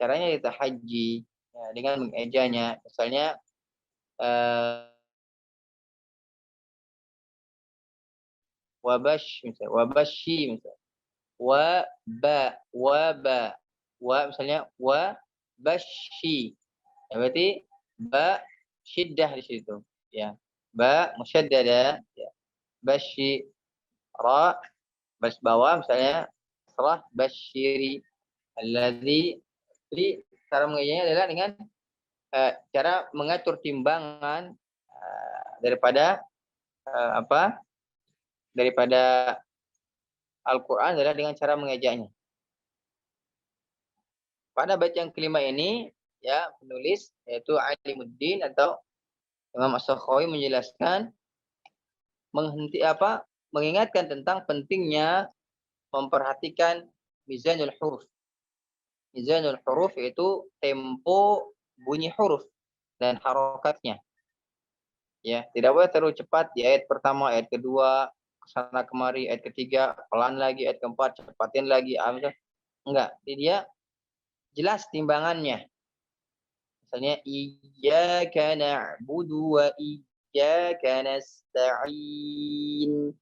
Speaker 2: Caranya kita haji ya, dengan mengejanya. Misalnya wabash misalnya, wabashi misalnya, wa misalnya wabashi. Ya, berarti ba syiddah di situ ya. Ba musyaddada ya. Bashi ra bas bawah misalnya serah basyiri alladzi. Jadi cara mengejanya adalah dengan cara mengatur timbangan daripada daripada Al-Quran adalah dengan cara mengejanya. Pada bait yang kelima ini, ya penulis yaitu Alimuddin atau Imam As-Sakhawi menjelaskan mengingatkan tentang pentingnya memperhatikan mizanul huruf. Mizanul huruf itu tempo bunyi huruf dan harokatnya. Ya, tidak boleh terlalu cepat di ayat pertama, ayat kedua, kesana kemari, ayat ketiga, pelan lagi, ayat keempat, cepatin lagi. Enggak, dia jelas timbangannya. Misalnya, iyyaka na'budu wa iyyaka nasta'in.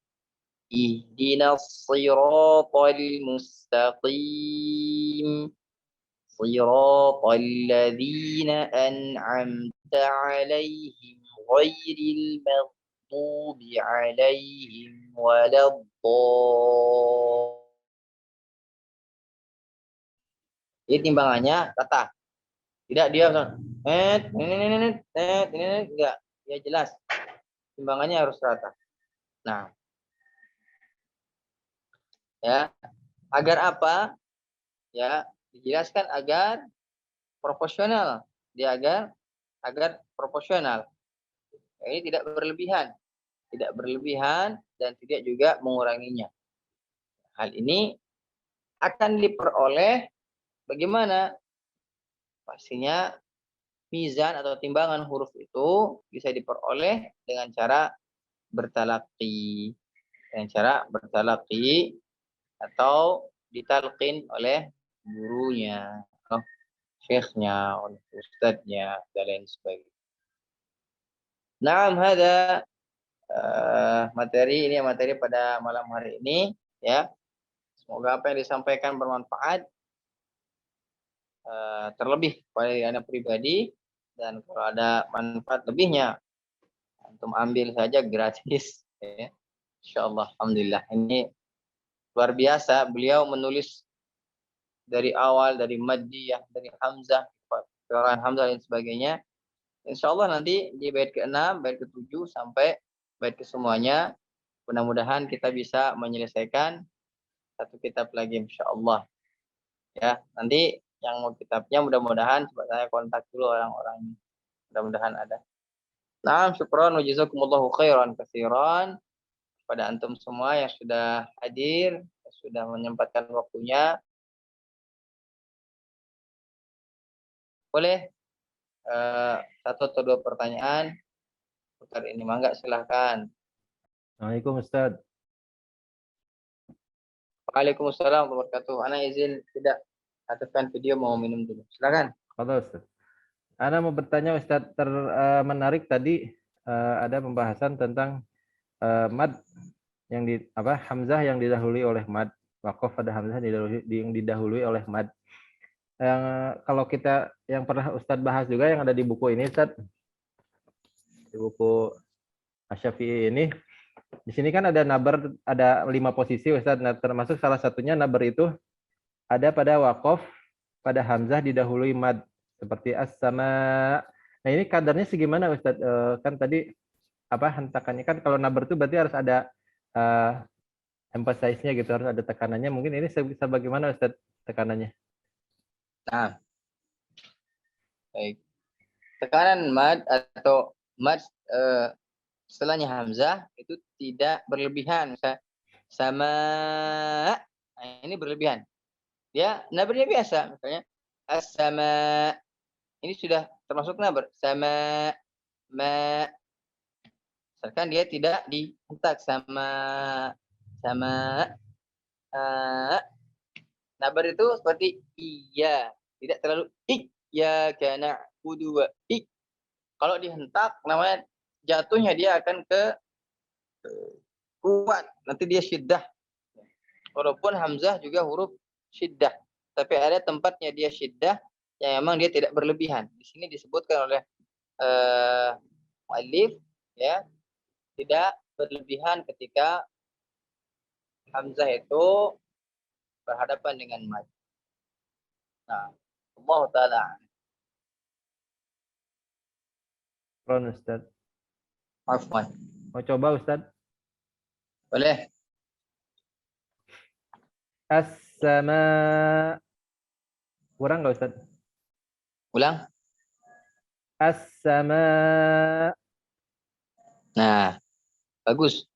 Speaker 2: Ihdinas siratal mustaqim. Siratal ladzina an'amta 'alaihim ghairil maghdubi 'alaihim waladdallin. Jadi timbangannya rata. Tidak dia enggak. Dia jelas. Timbangannya harus rata. Nah. Ya. Agar apa? Ya, dijelaskan agar proporsional. Dia agar proporsional. Ini tidak berlebihan. Tidak berlebihan dan tidak juga menguranginya. Hal ini akan diperoleh bagaimana? Pastinya mizan atau timbangan huruf itu bisa diperoleh dengan cara bertalaqi. Dengan cara bertalaqi atau ditalqin oleh gurunya, syekhnya, oleh ustadznya, dan lain sebagainya. Nah, ada materi ini materi pada malam hari ini ya. Semoga apa yang disampaikan bermanfaat terlebih pada anak pribadi, dan kalau ada manfaat lebihnya antum ambil saja gratis ya. Insyaallah, alhamdulillah. Ini luar biasa, beliau menulis dari awal, dari maddiyah, dari hamzah, qiraan hamzah dan sebagainya. Insyaallah nanti di bait ke-6, bait ke-7 sampai bait kesemuanya, mudah-mudahan kita bisa menyelesaikan satu kitab lagi insyaallah. Ya, nanti yang mau kitabnya mudah-mudahan coba saya kontak dulu orang-orang, mudah-mudahan ada. Nah, syukran wa jazakumullahu khairan katsiran pada antum semua yang sudah hadir, sudah menyempatkan waktunya. Boleh satu atau dua pertanyaan putar ini, mangga silahkan.
Speaker 3: Assalamualaikum Ustaz.
Speaker 2: Waalaikumsalam warahmatullahi wabarakatuh. Ana izin tidak aktifkan video, mau minum dulu. Silakan.
Speaker 3: Halo Ustaz. Ana mau bertanya Ustaz, menarik tadi ada pembahasan tentang mad yang hamzah yang didahului oleh mad, waqaf pada hamzah yang didahului oleh mad. Yang kalau kita yang pernah Ustadz bahas juga yang ada di buku ini Ustadz, di buku Asy-Syafi'i ini, di sini kan ada nabar, ada 5 posisi Ustadz. Nah, termasuk salah satunya nabar itu ada pada waqaf pada hamzah didahului mad seperti as-sama. Nah, ini kadarnya segimana Ustadz? Kan tadi hentakannya kan kalau nabar itu berarti harus ada emphasize-nya gitu, harus ada tekanannya. Mungkin ini bisa bagaimana Ustadz tekanannya?
Speaker 2: Nah, baik. tekanan mad atau mad setelahnya hamzah itu tidak berlebihan. Misalnya sama, nah, ini berlebihan. Dia nabernya biasa, misalnya as-sama. Ini sudah termasuk naber. Sama, ma. Misalkan dia tidak dihentak sama nabar itu seperti iya, tidak terlalu iya karena kudu kalau dihentak namanya jatuhnya dia akan ke kuat, nanti dia syiddah. Walaupun hamzah juga huruf syiddah, tapi ada tempatnya dia syiddah yang memang dia tidak berlebihan. Di sini disebutkan oleh muallif ya, tidak berlebihan ketika hamzah itu berhadapan dengan mad. Nah, Allah taala.
Speaker 3: Ustaz.
Speaker 2: Afwan.
Speaker 3: Mau coba Ustaz?
Speaker 2: Boleh.
Speaker 3: As-sama. Kurang nggak Ustaz?
Speaker 2: Ulang.
Speaker 3: As-sama.
Speaker 2: Nah, bagus.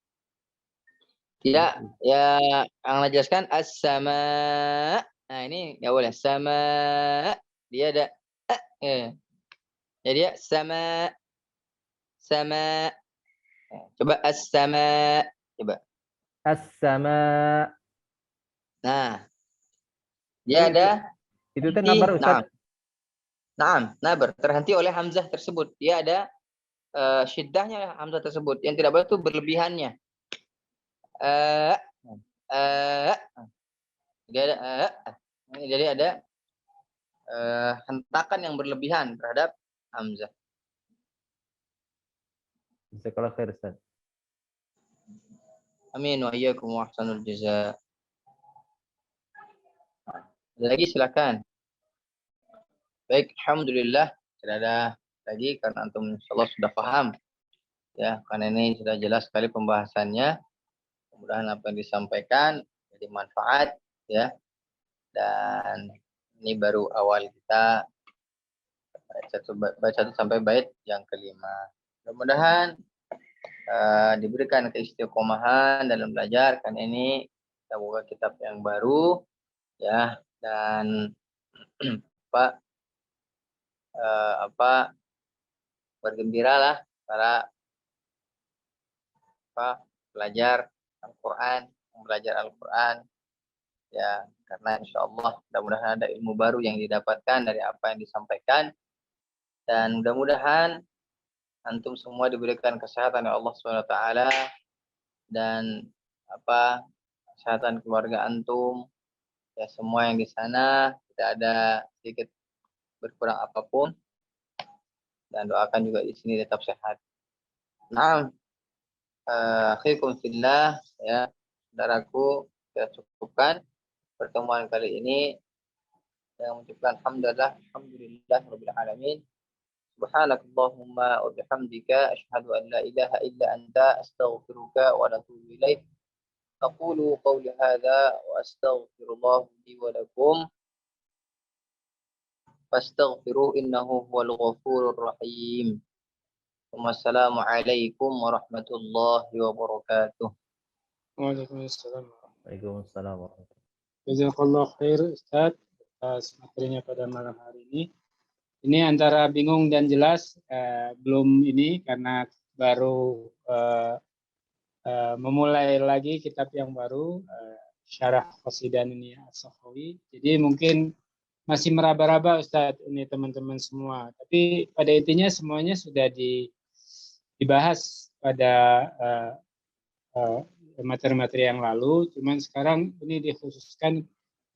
Speaker 2: Tidak, ya yang jelaskan as-sama. Nah, ini nggak boleh. Sama. Dia ada jadi dia sama. Sama. Coba as-sama. Coba.
Speaker 3: As-sama.
Speaker 2: Nah. Dia ada
Speaker 3: itu kan nabar Ustaz.
Speaker 2: Naam, nabar terhenti oleh hamzah tersebut. Dia ada syiddahnya hamzah tersebut. Yang tidak boleh itu berlebihannya. Jadi ada hentakan yang berlebihan terhadap hamzah.
Speaker 3: Jazakallahu khair Ustaz.
Speaker 2: Amin wa iyyakum wa ahsanul jazaa. Lagi silakan. Baik, alhamdulillah tidak ada lagi karena antum insyaallah sudah paham. Ya, karena ini sudah jelas sekali pembahasannya. Mudah-mudahan apa yang disampaikan jadi manfaat ya. Dan ini baru awal kita baca sampai bait yang kelima. Mudah-mudahan diberikan keistiqomahan dalam belajar, karena ini kita buka kitab yang baru ya, dan bergembiralah para belajar Al-Quran, belajar Al-Quran ya, karena insya Allah mudah-mudahan ada ilmu baru yang didapatkan dari apa yang disampaikan, dan mudah-mudahan antum semua diberikan kesehatan oleh Allah SWT, dan kesehatan keluarga antum ya, semua yang di sana tidak ada sedikit berkurang apapun, dan doakan juga di sini tetap sehat. Nah, akhikum fillah ya, saudaraku, kita cukupkan pertemuan kali ini dengan mengucapkan alhamdulillah rabbil alamin. Subhanakallahumma wa bihamdika asyhadu an la ilaha illa anta astaghfiruka wa atubu ilaik. Aqulu qawli hadza wa astaghfirullah li wa lakum fastaghfiruhu innahu huwal ghafurur rahim. Wassalamualaikum warahmatullahi wabarakatuh.
Speaker 1: Waalaikumsalam.
Speaker 3: Waalaikumsalam warahmatullahi wabarakatuh.
Speaker 1: Jazakallah khair Ustaz atas materinya pada malam hari ini. Ini antara bingung dan jelas, belum ini karena baru memulai lagi kitab yang baru, Syarah Qasidah Nuniyah As-Sakhawi. Jadi mungkin masih meraba-raba Ustaz ini teman-teman semua. Tapi pada intinya semuanya sudah dibahas pada materi-materi yang lalu. Cuman sekarang ini dikhususkan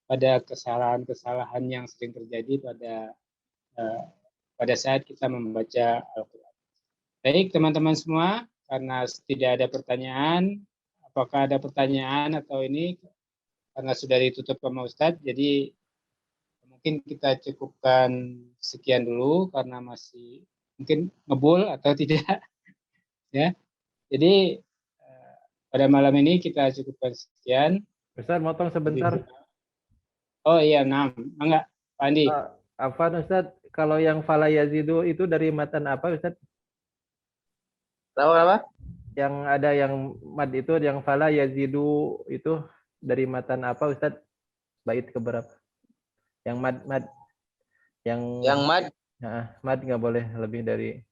Speaker 1: pada kesalahan-kesalahan yang sering terjadi pada saat kita membaca Al-Quran. Baik teman-teman semua, karena tidak ada pertanyaan, apakah ada pertanyaan atau ini, karena sudah ditutup sama Ustadz, jadi mungkin kita cukupkan sekian dulu, karena masih mungkin ngebul atau tidak. Ya, jadi pada malam ini kita cukupkan sekian.
Speaker 3: Ustaz, motong sebentar.
Speaker 1: Oh iya, enggak, Pak Andi.
Speaker 3: Afwan Ustaz, kalau yang fala yazidu itu dari matan apa Ustaz?
Speaker 2: Tahu apa?
Speaker 3: Yang ada yang mad itu yang fala yazidu itu dari matan apa Ustaz? Bait keberapa? Yang mad yang
Speaker 2: Yang mad.
Speaker 3: mad nggak boleh lebih dari,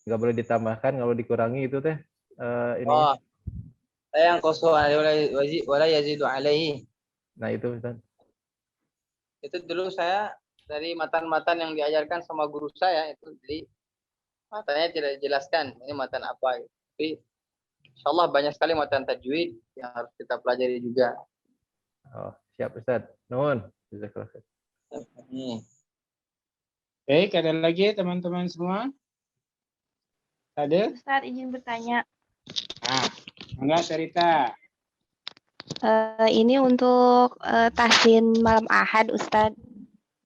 Speaker 3: nggak boleh ditambahkan, nggak boleh dikurangi itu teh ini.
Speaker 2: Oh, yang kosong wala yazidu alaihi.
Speaker 3: Nah itu Ustaz.
Speaker 2: Itu dulu saya dari matan-matan yang diajarkan sama guru saya itu, jadi matanya tidak dijelaskan ini matan apa. Tapi insya Allah banyak sekali matan tajwid yang harus kita pelajari juga.
Speaker 3: Oh, siap Ustaz. Nuhun. Jazakallah khair.
Speaker 1: Baik, ada lagi teman-teman semua? Ada?
Speaker 4: Ustadz izin bertanya.
Speaker 1: Nah, enggak cerita.
Speaker 4: Ini untuk tahsin malam Ahad, Ustadz.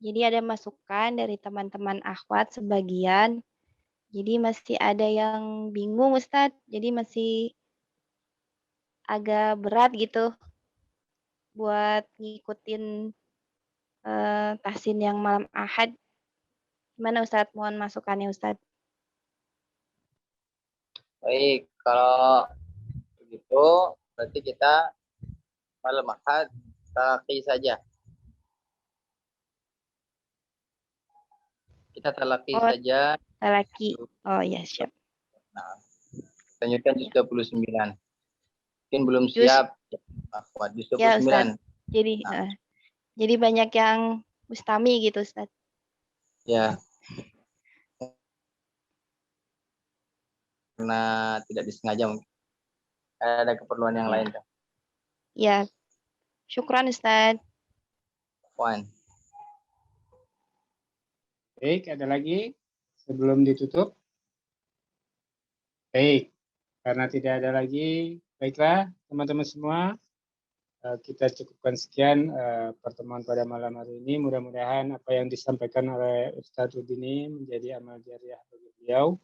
Speaker 4: Jadi ada masukan dari teman-teman akhwat sebagian. Jadi masih ada yang bingung, Ustadz. Jadi masih agak berat gitu buat ngikutin tahsin yang malam Ahad. Gimana Ustadz? Mohon masukannya Ustadz.
Speaker 2: Baik, kalau begitu berarti kita malam Ahad talaki saja. Kita talaki saja.
Speaker 4: Talaki. Oh ya, siap.
Speaker 2: Nah, lanjutkan juz 29. Mungkin belum siap. Juz 29.
Speaker 4: Ya, Ustadz. Jadi banyak yang mustami gitu, Ustadz.
Speaker 2: Ya. Karena tidak disengaja mungkin. Ada keperluan yang lain.
Speaker 4: Ya. Syukran, Ustadz.
Speaker 2: Puan.
Speaker 1: Baik, ada lagi sebelum ditutup? Baik, karena tidak ada lagi, baiklah teman-teman semua, kita cukupkan sekian pertemuan pada malam hari ini. Mudah-mudahan apa yang disampaikan oleh Ustadz Rudini menjadi amal jariah bagi beliau,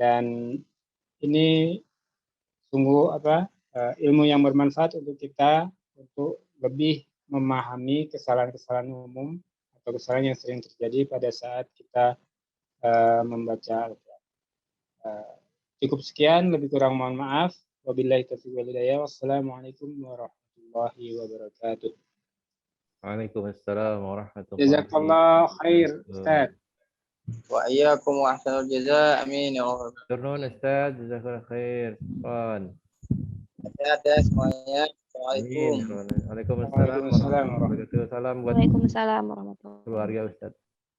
Speaker 1: dan ini sungguh ilmu yang bermanfaat untuk kita untuk lebih memahami kesalahan-kesalahan umum atau kesalahan yang sering terjadi pada saat kita membaca Al-Quran. Cukup sekian, lebih kurang mohon maaf. Wabillahi taufiq wal hidayah. Wassalamualaikum warahmatullahi wabarakatuh.
Speaker 3: Waalaikumsalam warahmatullahi wabarakatuh.
Speaker 1: Jazakallah khair, Ustaz.
Speaker 2: Wa iyyakum wa ahsanul jazaa. Amin ya Allah.
Speaker 3: Turun Ustaz, jazakallah khair.
Speaker 2: Sehat ya semuanya. Assalamualaikum.
Speaker 3: Waalaikumsalam warahmatullahi wabarakatuh. Salam buat
Speaker 4: Waalaikumsalam warahmatullahi wabarakatuh.
Speaker 3: keluarga Ustaz.